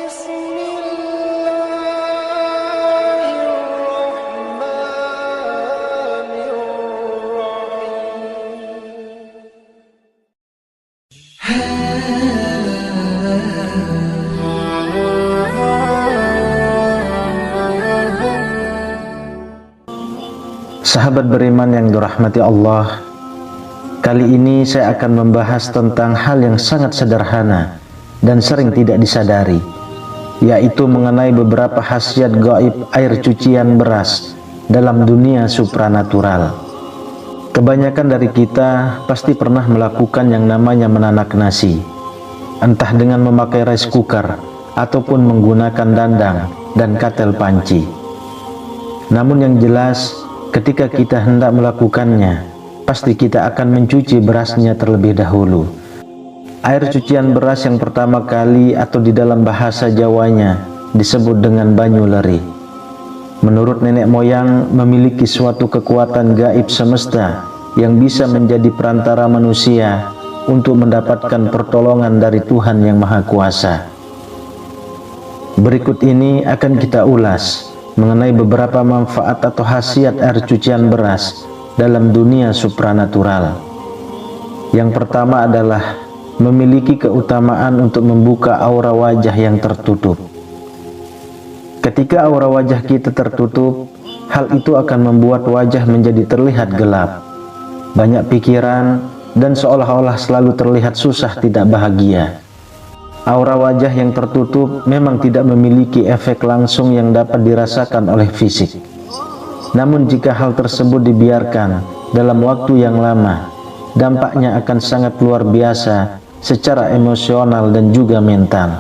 Sahabat beriman yang dirahmati Allah, kali ini saya akan membahas tentang hal yang sangat sederhana dan sering tidak disadari, yaitu mengenai beberapa khasiat gaib air cucian beras dalam dunia supranatural. Kebanyakan dari kita pasti pernah melakukan yang namanya menanak nasi, entah dengan memakai rice cooker ataupun menggunakan dandang dan katel panci. Namun yang jelas, ketika kita hendak melakukannya, pasti kita akan mencuci berasnya terlebih dahulu. Air cucian beras yang pertama kali atau di dalam bahasa Jawanya disebut dengan banyu leri. Menurut nenek moyang, memiliki suatu kekuatan gaib semesta yang bisa menjadi perantara manusia untuk mendapatkan pertolongan dari Tuhan yang Maha Kuasa. Berikut ini akan kita ulas mengenai beberapa manfaat atau khasiat air cucian beras dalam dunia supranatural. Yang pertama adalah memiliki keutamaan untuk membuka aura wajah yang tertutup. Ketika aura wajah kita tertutup, hal itu akan membuat wajah menjadi terlihat gelap, banyak pikiran, dan seolah-olah selalu terlihat susah tidak bahagia. Aura wajah yang tertutup memang tidak memiliki efek langsung yang dapat dirasakan oleh fisik. Namun jika hal tersebut dibiarkan dalam waktu yang lama, dampaknya akan sangat luar biasa secara emosional dan juga mental.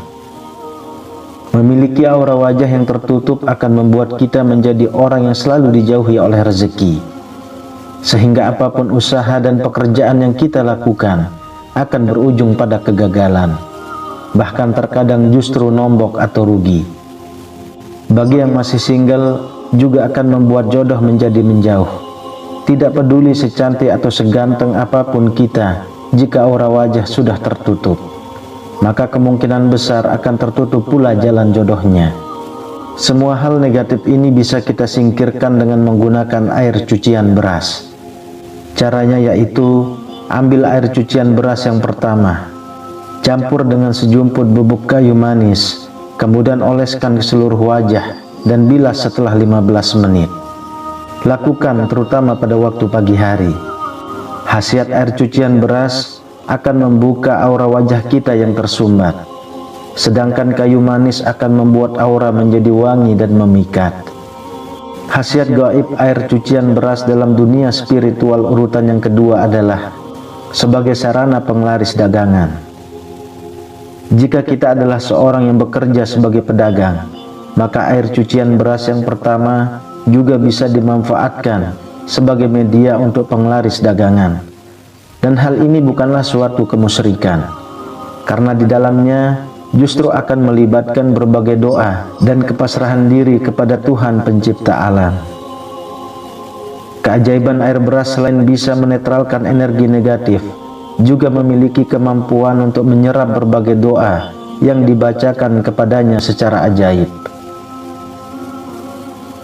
Memiliki aura wajah yang tertutup akan membuat kita menjadi orang yang selalu dijauhi oleh rezeki, sehingga apapun usaha dan pekerjaan yang kita lakukan akan berujung pada kegagalan, bahkan terkadang justru nombok atau rugi. Bagi yang masih single, juga akan membuat jodoh menjadi menjauh. Tidak peduli secantik atau seganteng apapun kita, jika aura wajah sudah tertutup, maka kemungkinan besar akan tertutup pula jalan jodohnya. Semua hal negatif ini bisa kita singkirkan dengan menggunakan air cucian beras. Caranya yaitu, ambil air cucian beras yang pertama, campur dengan sejumput bubuk kayu manis, kemudian oleskan ke seluruh wajah dan bilas setelah 15 menit. Lakukan terutama pada waktu pagi hari. Khasiat air cucian beras akan membuka aura wajah kita yang tersumbat, sedangkan kayu manis akan membuat aura menjadi wangi dan memikat. Khasiat gaib air cucian beras dalam dunia spiritual urutan yang kedua adalah sebagai sarana penglaris dagangan. Jika kita adalah seorang yang bekerja sebagai pedagang, maka air cucian beras yang pertama juga bisa dimanfaatkan sebagai media untuk penglaris dagangan. Dan hal ini bukanlah suatu kemusyrikan, karena di dalamnya justru akan melibatkan berbagai doa dan kepasrahan diri kepada Tuhan pencipta alam. Keajaiban air beras selain bisa menetralkan energi negatif, juga memiliki kemampuan untuk menyerap berbagai doa yang dibacakan kepadanya secara ajaib.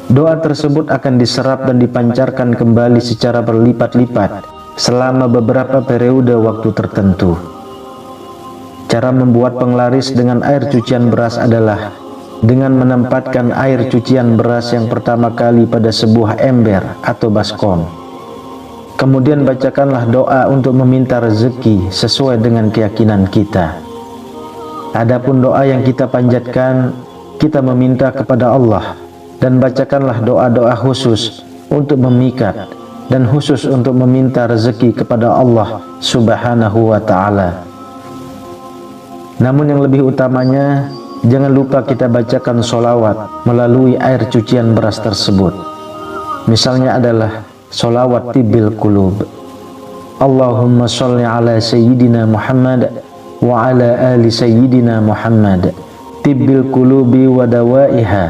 Doa tersebut akan diserap dan dipancarkan kembali secara berlipat-lipat selama beberapa periode waktu tertentu. Cara membuat penglaris dengan air cucian beras adalah dengan menempatkan air cucian beras yang pertama kali pada sebuah ember atau baskom. Kemudian bacakanlah doa untuk meminta rezeki sesuai dengan keyakinan kita. Adapun doa yang kita panjatkan, kita meminta kepada Allah, dan bacakanlah doa-doa khusus untuk memikat dan khusus untuk meminta rezeki kepada Allah Subhanahu wa ta'ala. Namun yang lebih utamanya, jangan lupa kita bacakan sholawat melalui air cucian beras tersebut. Misalnya adalah sholawat tibbil qulub. Allahumma sholli ala sayyidina Muhammad wa ala ali sayyidina Muhammad, tibbil qulubi wa dawaiha,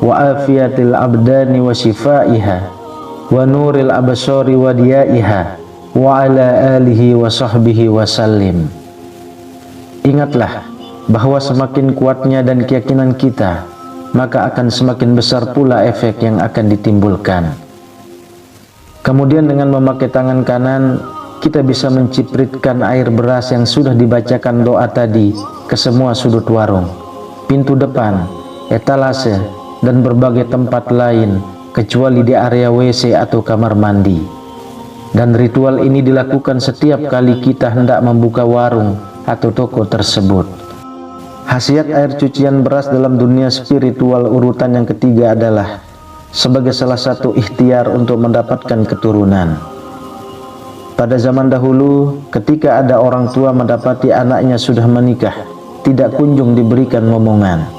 wa afiyatil abdani wa shifaiha, wa nuril absari wa diyaiha, wa ala alihi wa sahbihi wa sallim. Ingatlah, bahwa semakin kuatnya dan keyakinan kita, maka akan semakin besar pula efek yang akan ditimbulkan. Kemudian dengan memakai tangan kanan, kita bisa mencipritkan air beras yang sudah dibacakan doa tadi ke semua sudut warung, pintu depan, etalase, dan berbagai tempat lain kecuali di area WC atau kamar mandi. Dan ritual ini dilakukan setiap kali kita hendak membuka warung atau toko tersebut. Khasiat air cucian beras dalam dunia spiritual urutan yang ketiga adalah sebagai salah satu ikhtiar untuk mendapatkan keturunan. Pada zaman dahulu, ketika ada orang tua mendapati anaknya sudah menikah, tidak kunjung diberikan momongan.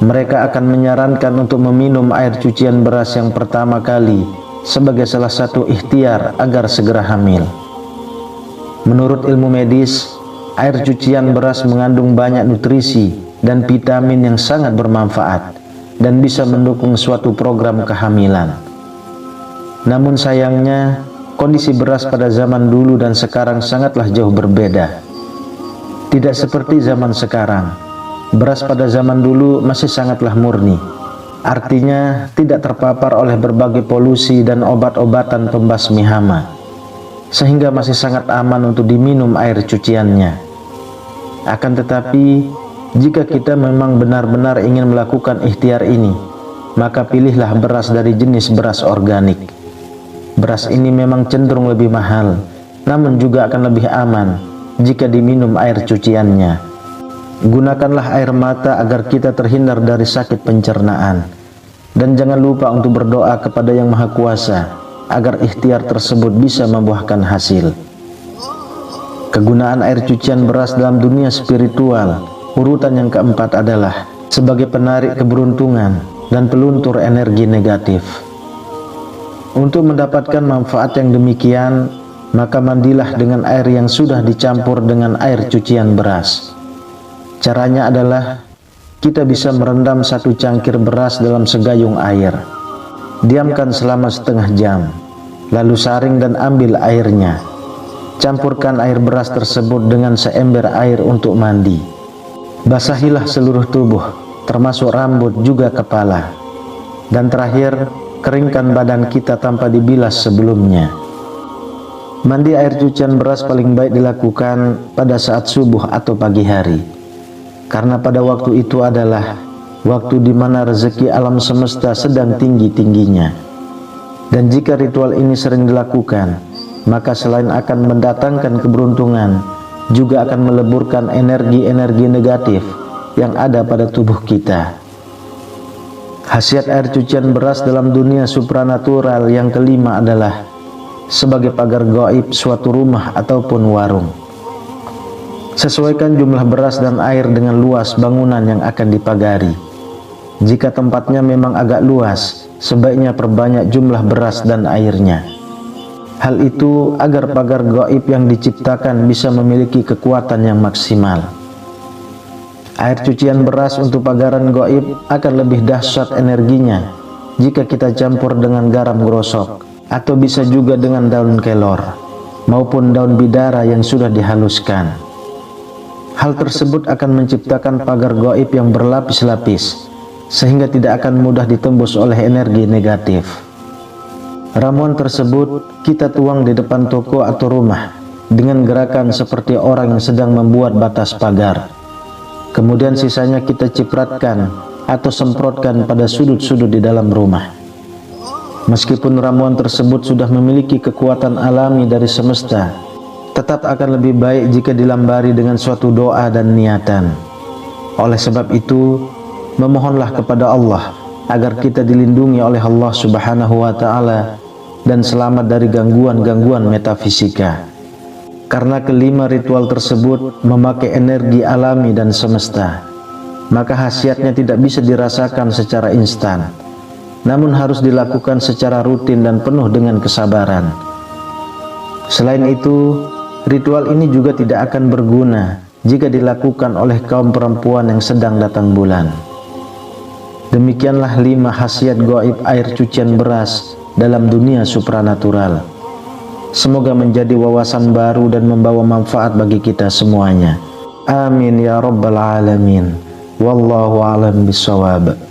Mereka akan menyarankan untuk meminum air cucian beras yang pertama kali sebagai salah satu ikhtiar agar segera hamil. Menurut ilmu medis, air cucian beras mengandung banyak nutrisi dan vitamin yang sangat bermanfaat dan bisa mendukung suatu program kehamilan. Namun sayangnya, kondisi beras pada zaman dulu dan sekarang sangatlah jauh berbeda. Tidak seperti zaman sekarang. Beras pada zaman dulu masih sangatlah murni. Artinya tidak terpapar oleh berbagai polusi dan obat-obatan pembasmi hama, sehingga masih sangat aman untuk diminum air cuciannya. Akan tetapi, jika kita memang benar-benar ingin melakukan ikhtiar ini, maka pilihlah beras dari jenis beras organik. Beras ini memang cenderung lebih mahal, namun juga akan lebih aman jika diminum air cuciannya. Gunakanlah air mata agar kita terhindar dari sakit pencernaan. Dan jangan lupa untuk berdoa kepada Yang Maha Kuasa agar ikhtiar tersebut bisa membuahkan hasil. Kegunaan air cucian beras dalam dunia spiritual urutan yang keempat adalah sebagai penarik keberuntungan dan peluntur energi negatif. Untuk mendapatkan manfaat yang demikian, maka mandilah dengan air yang sudah dicampur dengan air cucian beras. Caranya adalah kita bisa merendam satu cangkir beras dalam segayung air. Diamkan selama setengah jam, lalu saring dan ambil airnya. Campurkan air beras tersebut dengan seember air untuk mandi. Basahilah seluruh tubuh, termasuk rambut juga kepala. Dan terakhir, keringkan badan kita tanpa dibilas sebelumnya. Mandi air cucian beras paling baik dilakukan pada saat subuh atau pagi hari, karena pada waktu itu adalah waktu di mana rezeki alam semesta sedang tinggi-tingginya. Dan jika ritual ini sering dilakukan, maka selain akan mendatangkan keberuntungan, juga akan meleburkan energi-energi negatif yang ada pada tubuh kita. Khasiat air cucian beras dalam dunia supranatural yang kelima adalah sebagai pagar gaib suatu rumah ataupun warung. Sesuaikan jumlah beras dan air dengan luas bangunan yang akan dipagari. Jika tempatnya memang agak luas, sebaiknya perbanyak jumlah beras dan airnya. Hal itu agar pagar gaib yang diciptakan bisa memiliki kekuatan yang maksimal. Air cucian beras untuk pagaran gaib akan lebih dahsyat energinya jika kita campur dengan garam grosok, atau bisa juga dengan daun kelor maupun daun bidara yang sudah dihaluskan. Hal tersebut akan menciptakan pagar gaib yang berlapis-lapis, sehingga tidak akan mudah ditembus oleh energi negatif. Ramuan tersebut kita tuang di depan toko atau rumah dengan gerakan seperti orang yang sedang membuat batas pagar. Kemudian sisanya kita cipratkan atau semprotkan pada sudut-sudut di dalam rumah. Meskipun ramuan tersebut sudah memiliki kekuatan alami dari semesta, tetap akan lebih baik jika dilambari dengan suatu doa dan niatan. Oleh sebab itu, memohonlah kepada Allah agar kita dilindungi oleh Allah Subhanahu wa Ta'ala dan selamat dari gangguan-gangguan metafisika. Karena kelima ritual tersebut memakai energi alami dan semesta, maka khasiatnya tidak bisa dirasakan secara instan, namun harus dilakukan secara rutin dan penuh dengan kesabaran. Selain itu, ritual ini juga tidak akan berguna jika dilakukan oleh kaum perempuan yang sedang datang bulan. Demikianlah 5 khasiat gaib air cucian beras dalam dunia supranatural. Semoga menjadi wawasan baru dan membawa manfaat bagi kita semuanya. Amin ya rabbal alamin. Wallahu a'lam bishawab.